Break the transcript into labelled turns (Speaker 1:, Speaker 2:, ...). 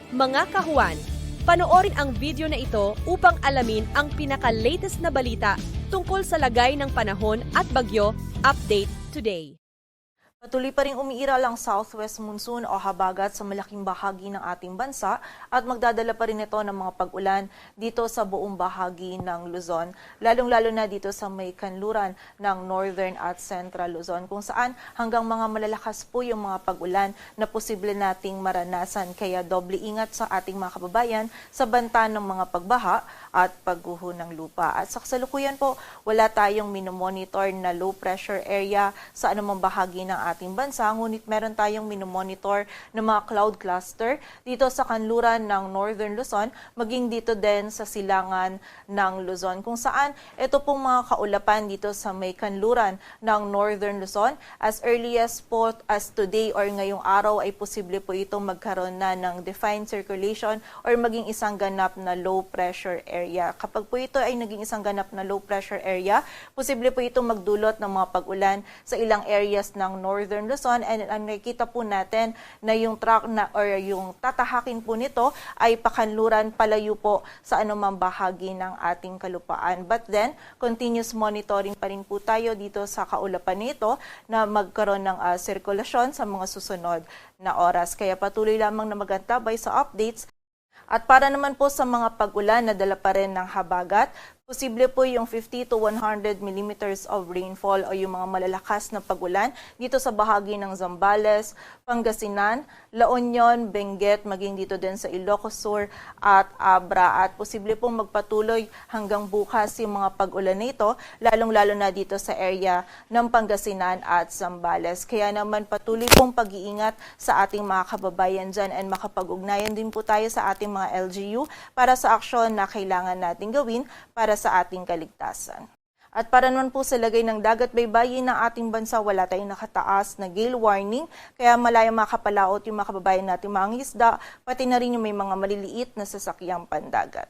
Speaker 1: Mga kahuan, panoorin ang video na ito upang alamin ang pinaka-latest na balita tungkol sa lagay ng panahon at bagyo. Update today.
Speaker 2: Patuloy pa rin umiiral ang southwest monsoon o habagat sa malaking bahagi ng ating bansa at magdadala pa rin ito ng mga pag-ulan dito sa buong bahagi ng Luzon, lalong-lalo na dito sa may kanluran ng northern at central Luzon kung saan hanggang mga malalakas po yung mga pag-ulan na posible nating maranasan. Kaya doble ingat sa ating mga kababayan sa banta ng mga pagbaha at pagguho ng lupa. At sa kasalukuyan po, wala tayong minomonitor na low pressure area sa anumang bahagi ng ating bansa, ngunit meron tayong minomonitor ng mga cloud cluster dito sa kanluran ng Northern Luzon, maging dito din sa silangan ng Luzon, kung saan ito pong mga kaulapan dito sa may kanluran ng Northern Luzon as early as po as today or ngayong araw ay posible po itong magkaroon na ng defined circulation or maging isang ganap na low pressure area. Kapag po ito ay naging isang ganap na low pressure area, posible po itong magdulot ng mga pag-ulan sa ilang areas ng Northern Luzon, and ang nakikita po natin na yung track na or yung tatahakin po nito ay pakanluran palayo po sa anumang bahagi ng ating kalupaan. But then, continuous monitoring pa rin po tayo dito sa kaulapan nito na magkaroon ng sirkulasyon sa mga susunod na oras. Kaya patuloy lamang na magantabay sa updates. At para naman po sa mga pag-ulan na dala pa rin ng habagat, posible po yung 50 to 100 millimeters of rainfall o yung mga malalakas na pag-ulan dito sa bahagi ng Zambales, Pangasinan, La Union, Benguet, maging dito din sa Ilocos Sur at Abra. At posible pong magpatuloy hanggang bukas yung mga pag-ulan nito, lalong-lalo na dito sa area ng Pangasinan at Zambales. Kaya naman patuloy pong pag-iingat sa ating mga kababayan dyan, and makapag-ugnayan din po tayo sa ating mga LGU para sa aksyon na kailangan natin gawin para sa ating kaligtasan. At para naman po sa lagay ng dagat baybayin ng ating bansa, wala tayong nakataas na gale warning, kaya malaya makapalaot yung mga kababayan natin mga isda, pati na rin yung may mga maliliit na sasakyang pandagat.